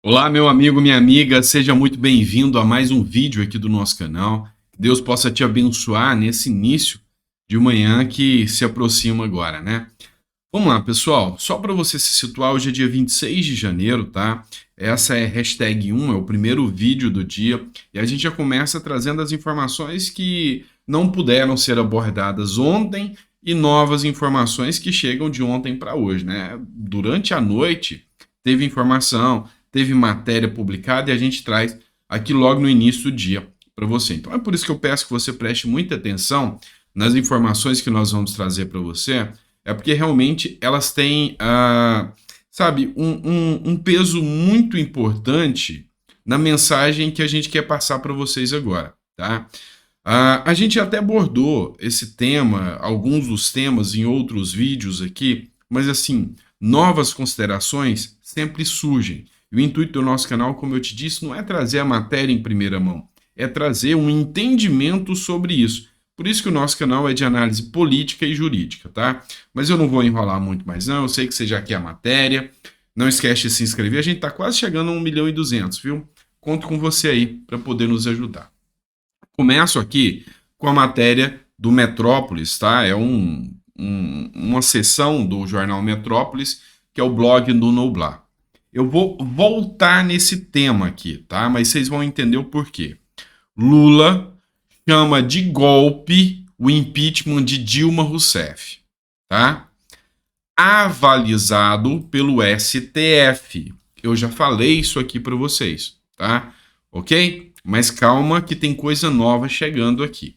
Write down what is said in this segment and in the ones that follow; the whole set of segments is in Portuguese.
Olá, meu amigo, minha amiga, seja muito bem-vindo a mais um vídeo aqui do nosso canal. Que Deus possa te abençoar nesse início de manhã que se aproxima agora, né? Vamos lá, pessoal. Só para você se situar, hoje é dia 26 de janeiro, tá? Essa é hashtag 1, é o primeiro vídeo do dia. E a gente já começa trazendo as informações que não puderam ser abordadas ontem e novas informações que chegam de ontem para hoje, né? Durante a noite teve informação, teve matéria publicada e a gente traz aqui logo no início do dia para você. Então é por isso que eu peço que você preste muita atenção nas informações que nós vamos trazer para você, é porque realmente elas têm, sabe, um peso muito importante na mensagem que a gente quer passar para vocês agora, tá? A gente até abordou esse tema, alguns dos temas em outros vídeos aqui, mas assim, novas considerações sempre surgem. E o intuito do nosso canal, como eu te disse, não é trazer a matéria em primeira mão, é trazer um entendimento sobre isso. Por isso que o nosso canal é de análise política e jurídica, tá? Mas eu não vou enrolar muito mais não, eu sei que você já quer a matéria. Não esquece de se inscrever, a gente tá quase chegando a 1.200.000, viu? Conto com você aí para poder nos ajudar. Começo aqui com a matéria do Metrópolis, tá? É uma seção do jornal Metrópolis, que é o blog do Noblar. Eu vou voltar nesse tema aqui, tá? Mas vocês vão entender o porquê. Lula chama de golpe o impeachment de Dilma Rousseff, tá? Avalizado pelo STF. Eu já falei isso aqui para vocês, tá? Ok? Mas calma que tem coisa nova chegando aqui.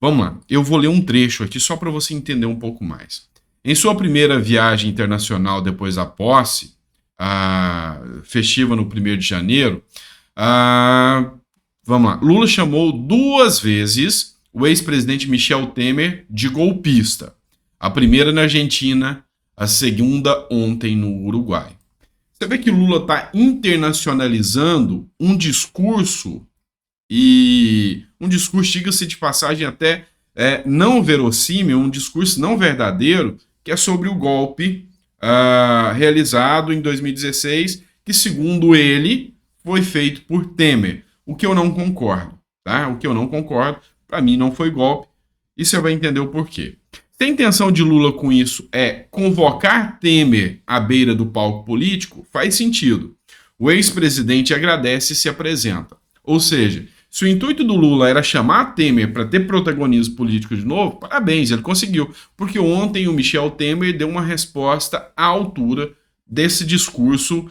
Vamos lá, eu vou ler um trecho aqui só para você entender um pouco mais. Em sua primeira viagem internacional depois da posse, festiva no 1º de janeiro, vamos lá, Lula chamou 2 vezes o ex-presidente Michel Temer de golpista. A primeira na Argentina, a segunda ontem no Uruguai. Você vê que Lula está internacionalizando um discurso, e um discurso, diga-se de passagem, até não verossímil, um discurso não verdadeiro, que é sobre o golpe realizado em 2016, que segundo ele foi feito por Temer. O que eu não concordo, tá? O que eu não concordo, para mim não foi golpe, e você vai entender o porquê. Se a intenção de Lula com isso é convocar Temer à beira do palco político, faz sentido. O ex-presidente agradece e se apresenta. Ou seja, se o intuito do Lula era chamar Temer para ter protagonismo político de novo, parabéns, ele conseguiu. Porque ontem o Michel Temer deu uma resposta à altura desse discurso,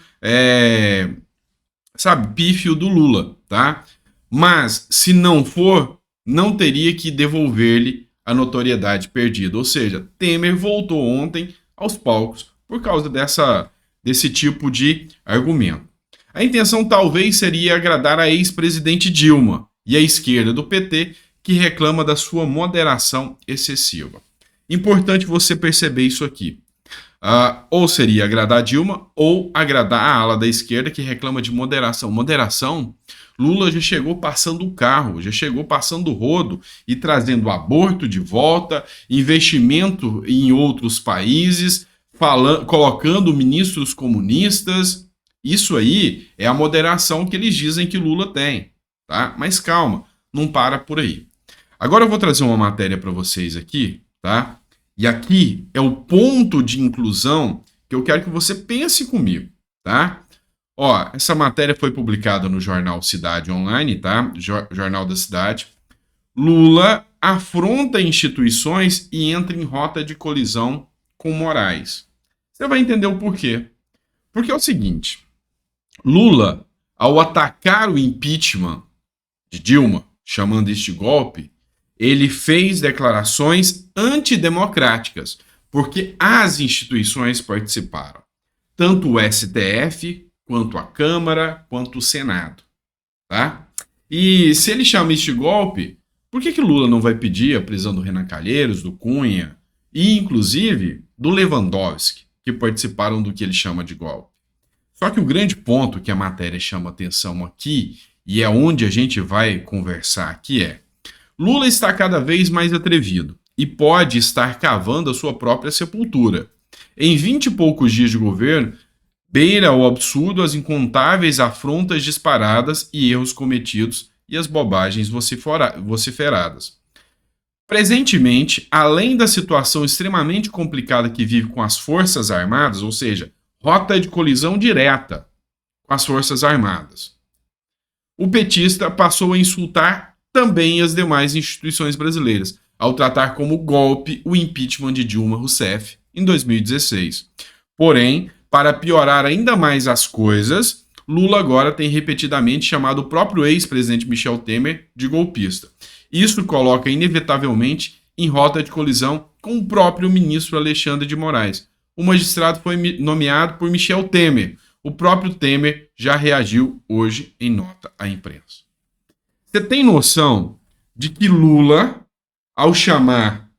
sabe, pífio do Lula, tá? Mas, se não for, não teria que devolver-lhe a notoriedade perdida. Ou seja, Temer voltou ontem aos palcos por causa desse tipo de argumento. A intenção talvez seria agradar a ex-presidente Dilma e a esquerda do PT, que reclama da sua moderação excessiva. Importante você perceber isso aqui. Ou seria agradar a Dilma ou agradar a ala da esquerda que reclama de moderação. Moderação, Lula já chegou passando o carro, já chegou passando o rodo e trazendo aborto de volta, investimento em outros países, colocando ministros comunistas. Isso aí é a moderação que eles dizem que Lula tem, tá? Mas calma, não para por aí. Agora eu vou trazer uma matéria para vocês aqui, tá? E aqui é o ponto de inclusão que eu quero que você pense comigo, tá? Ó, essa matéria foi publicada no jornal Cidade Online, tá? Jornal da Cidade. Lula afronta instituições e entra em rota de colisão com Moraes. Você vai entender o porquê. Porque é o seguinte, Lula, ao atacar o impeachment de Dilma, chamando este golpe, ele fez declarações antidemocráticas, porque as instituições participaram, tanto o STF, quanto a Câmara, quanto o Senado, tá? E se ele chama este golpe, por que Lula não vai pedir a prisão do Renan Calheiros, do Cunha e, inclusive, do Lewandowski, que participaram do que ele chama de golpe? Só que o grande ponto que a matéria chama atenção aqui, e é onde a gente vai conversar aqui, é: Lula está cada vez mais atrevido e pode estar cavando a sua própria sepultura. Em 20 e poucos dias de governo, beira o absurdo as incontáveis afrontas disparadas e erros cometidos e as bobagens vociferadas. Presentemente, além da situação extremamente complicada que vive com as Forças Armadas, ou seja, rota de colisão direta com as Forças Armadas, o petista passou a insultar também as demais instituições brasileiras, ao tratar como golpe o impeachment de Dilma Rousseff em 2016. Porém, para piorar ainda mais as coisas, Lula agora tem repetidamente chamado o próprio ex-presidente Michel Temer de golpista. Isso coloca inevitavelmente em rota de colisão com o próprio ministro Alexandre de Moraes. O magistrado foi nomeado por Michel Temer. O próprio Temer já reagiu hoje em nota à imprensa. Você tem noção de que Lula, ao chamar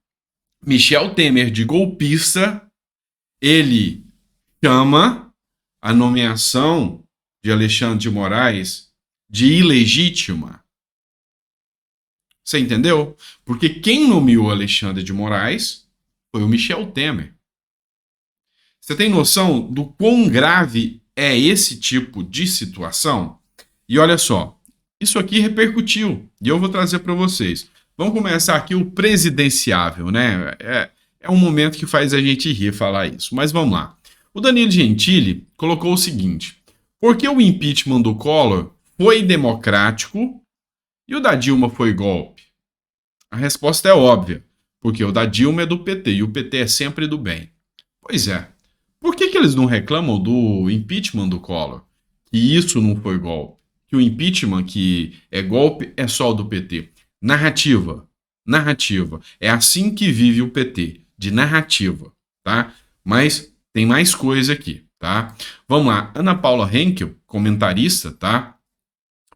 Michel Temer de golpista, ele chama a nomeação de Alexandre de Moraes de ilegítima? Você entendeu? Porque quem nomeou Alexandre de Moraes foi o Michel Temer. Você tem noção do quão grave é esse tipo de situação? E olha só, isso aqui repercutiu e eu vou trazer para vocês. Vamos começar aqui o presidenciável, né? É um momento que faz a gente rir falar isso, mas vamos lá. O Danilo Gentili colocou o seguinte: por que o impeachment do Collor foi democrático e o da Dilma foi golpe? A resposta é óbvia, porque o da Dilma é do PT e o PT é sempre do bem. Pois é. Por que eles não reclamam do impeachment do Collor? Que isso não foi golpe. Que o impeachment que é golpe é só o do PT. Narrativa. Narrativa. É assim que vive o PT. De narrativa. Tá? Mas tem mais coisa aqui. Tá? Vamos lá. Ana Paula Henkel, comentarista, tá?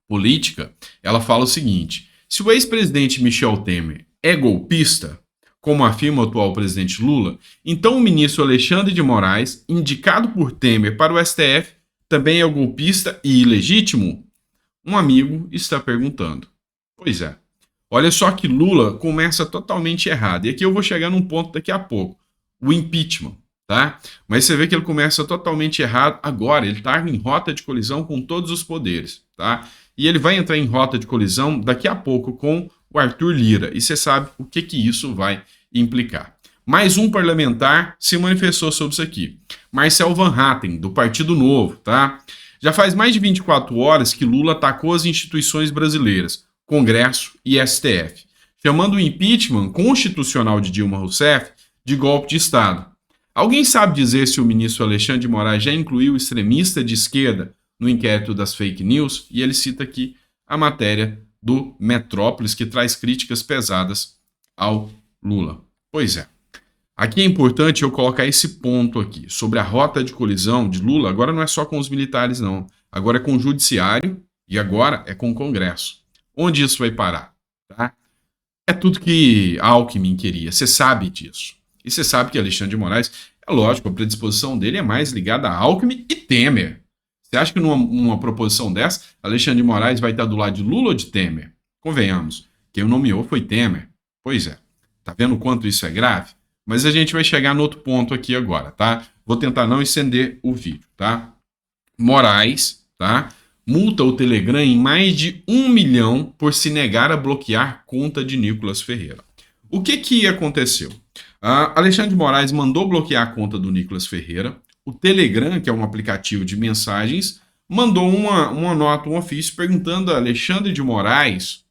Política, ela fala o seguinte: se o ex-presidente Michel Temer é golpista, como afirma o atual presidente Lula, então o ministro Alexandre de Moraes, indicado por Temer para o STF, também é golpista e ilegítimo? Um amigo está perguntando. Pois é. Olha só que Lula começa totalmente errado. E aqui eu vou chegar num ponto daqui a pouco. O impeachment, tá? Mas você vê que ele começa totalmente errado agora. Ele está em rota de colisão com todos os poderes, tá? E ele vai entrar em rota de colisão daqui a pouco com o Arthur Lira. E você sabe o que isso vai implicar. Mais um parlamentar se manifestou sobre isso aqui. Marcel Van Hatten, do Partido Novo, tá? Já faz mais de 24 horas que Lula atacou as instituições brasileiras, Congresso e STF, chamando o impeachment constitucional de Dilma Rousseff de golpe de Estado. Alguém sabe dizer se o ministro Alexandre de Moraes já incluiu o extremista de esquerda no inquérito das fake news? E ele cita aqui a matéria do Metrópolis, que traz críticas pesadas ao Lula. Pois é. Aqui é importante eu colocar esse ponto aqui, sobre a rota de colisão de Lula. Agora não é só com os militares, não. Agora é com o judiciário e agora é com o Congresso. Onde isso vai parar? Tá? É tudo que Alckmin queria. Você sabe disso. E você sabe que Alexandre de Moraes, é lógico, a predisposição dele é mais ligada a Alckmin e Temer. Você acha que numa proposição dessa, Alexandre de Moraes vai estar do lado de Lula ou de Temer? Convenhamos. Quem o nomeou foi Temer. Pois é. Tá vendo o quanto isso é grave? Mas a gente vai chegar no outro ponto aqui agora, tá? Vou tentar não estender o vídeo, tá? Moraes, tá? Multa o Telegram em mais de 1 milhão por se negar a bloquear conta de Nicolas Ferreira. O que aconteceu? Alexandre de Moraes mandou bloquear a conta do Nicolas Ferreira. O Telegram, que é um aplicativo de mensagens, mandou uma nota, um ofício, perguntando a Alexandre de Moraes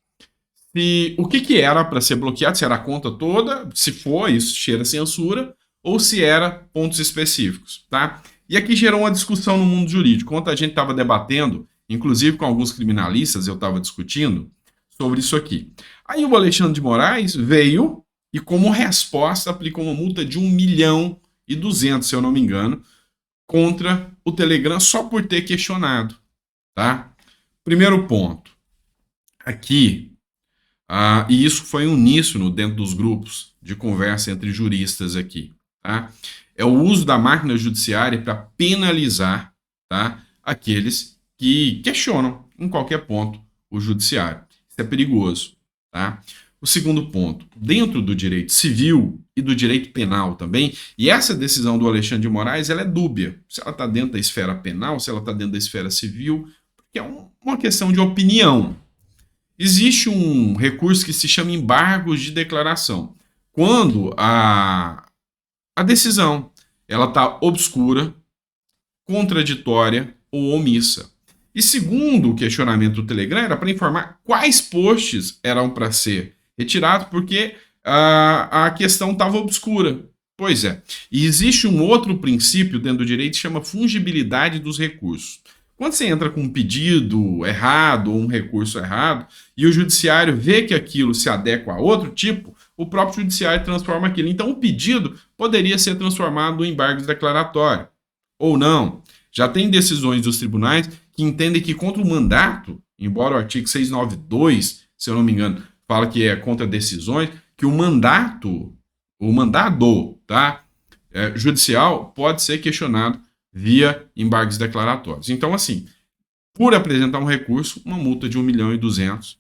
o que era para ser bloqueado, se era a conta toda, se for, isso cheira censura, ou se era pontos específicos, tá? E aqui gerou uma discussão no mundo jurídico. Ontem a gente estava debatendo, inclusive com alguns criminalistas, eu estava discutindo sobre isso aqui. Aí o Alexandre de Moraes veio e, como resposta, aplicou uma multa de 1,2 milhão, se eu não me engano, contra o Telegram só por ter questionado, tá? Primeiro ponto. Aqui, e isso foi uníssono dentro dos grupos de conversa entre juristas aqui, tá? É o uso da máquina judiciária para penalizar, tá, aqueles que questionam em qualquer ponto o judiciário. Isso é perigoso, tá? O segundo ponto, dentro do direito civil e do direito penal também, e essa decisão do Alexandre de Moraes ela é dúbia, se ela está dentro da esfera penal, se ela está dentro da esfera civil, porque é uma questão de opinião. Existe um recurso que se chama embargos de declaração. Quando a decisão ela está obscura, contraditória ou omissa. E segundo o questionamento do Telegram, era para informar quais posts eram para ser retirados, porque a questão estava obscura. Pois é. E existe um outro princípio dentro do direito que chama fungibilidade dos recursos. Quando você entra com um pedido errado ou um recurso errado, e o judiciário vê que aquilo se adequa a outro tipo, o próprio judiciário transforma aquilo. Então, o pedido poderia ser transformado em embargo declaratório. Ou não. Já tem decisões dos tribunais que entendem que contra o mandato, embora o artigo 692, se eu não me engano, fala que é contra decisões, que o mandado, tá, judicial pode ser questionado via embargos declaratórios. Então, assim, por apresentar um recurso, uma multa de 1.200.000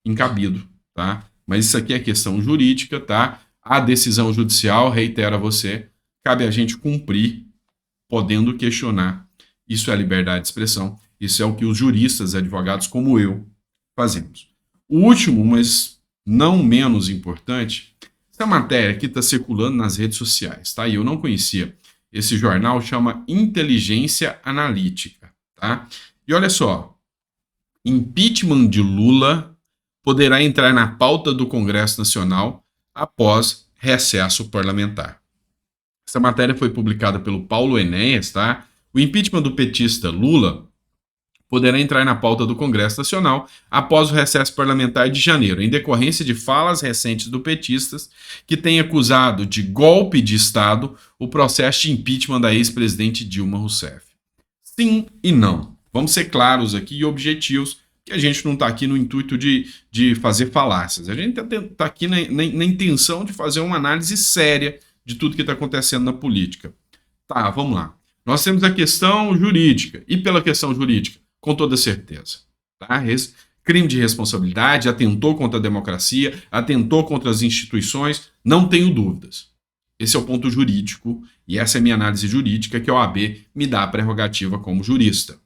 encabido, tá? Mas isso aqui é questão jurídica, tá? A decisão judicial, reitero a você, cabe a gente cumprir, podendo questionar. Isso é a liberdade de expressão. Isso é o que os juristas, advogados como eu, fazemos. O último, mas não menos importante, essa matéria aqui está circulando nas redes sociais, tá? E eu não conhecia. Esse jornal chama Inteligência Analítica, tá? E olha só, impeachment de Lula poderá entrar na pauta do Congresso Nacional após recesso parlamentar. Essa matéria foi publicada pelo Paulo Enéas, tá? O impeachment do petista Lula poderá entrar na pauta do Congresso Nacional após o recesso parlamentar de janeiro, em decorrência de falas recentes do petistas que têm acusado de golpe de Estado o processo de impeachment da ex-presidente Dilma Rousseff. Sim e não. Vamos ser claros aqui e objetivos, que a gente não está aqui no intuito de fazer falácias. A gente está aqui na intenção de fazer uma análise séria de tudo que está acontecendo na política. Tá, vamos lá. Nós temos a questão jurídica. E pela questão jurídica? Com toda certeza. Tá? Crime de responsabilidade, atentou contra a democracia, atentou contra as instituições, não tenho dúvidas. Esse é o ponto jurídico e essa é a minha análise jurídica que a OAB me dá a prerrogativa como jurista.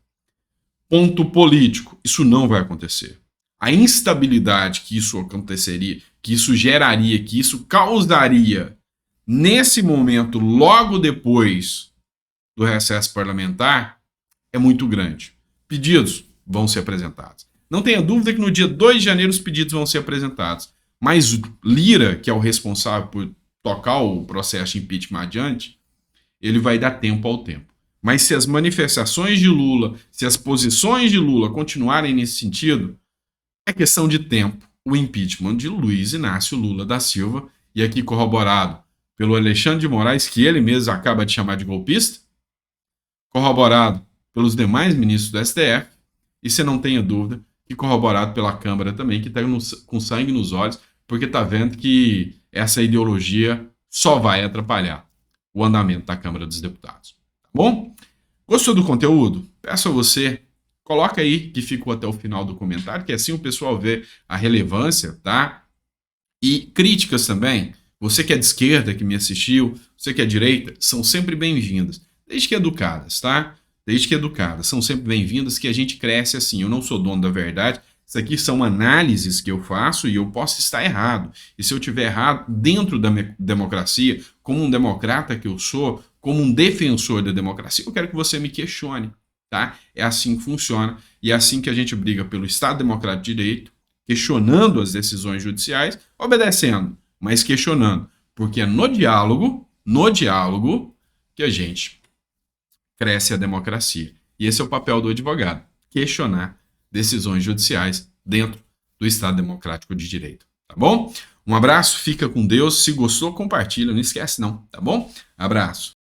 Ponto político, isso não vai acontecer. A instabilidade que isso aconteceria, que isso geraria, que isso causaria nesse momento, logo depois do recesso parlamentar, é muito grande. Pedidos vão ser apresentados. Não tenha dúvida que no dia 2 de janeiro os pedidos vão ser apresentados. Mas Lira, que é o responsável por tocar o processo de impeachment adiante, ele vai dar tempo ao tempo. Mas se as manifestações de Lula, se as posições de Lula continuarem nesse sentido, é questão de tempo o impeachment de Luiz Inácio Lula da Silva, e aqui corroborado pelo Alexandre de Moraes, que ele mesmo acaba de chamar de golpista, corroborado pelos demais ministros do STF, e você não tenha dúvida que corroborado pela Câmara também, que está com sangue nos olhos, porque está vendo que essa ideologia só vai atrapalhar o andamento da Câmara dos Deputados. Tá bom? Gostou do conteúdo? Peço a você, coloca aí que ficou até o final do comentário, que assim o pessoal vê a relevância, tá? E críticas também. Você que é de esquerda, que me assistiu, você que é direita, são sempre bem-vindas. Desde que educadas, tá? Desde que educadas. São sempre bem-vindas, que a gente cresce assim. Eu não sou dono da verdade. Isso aqui são análises que eu faço e eu posso estar errado. E se eu estiver errado, dentro da democracia, como um democrata que eu sou, como um defensor da democracia, eu quero que você me questione, tá? É assim que funciona. E é assim que a gente briga pelo Estado Democrático de Direito, questionando as decisões judiciais, obedecendo, mas questionando. Porque é no diálogo, que a gente cresce a democracia. E esse é o papel do advogado, questionar decisões judiciais dentro do Estado Democrático de Direito. Tá bom? Um abraço, fica com Deus. Se gostou, compartilha, não esquece não, tá bom? Abraço.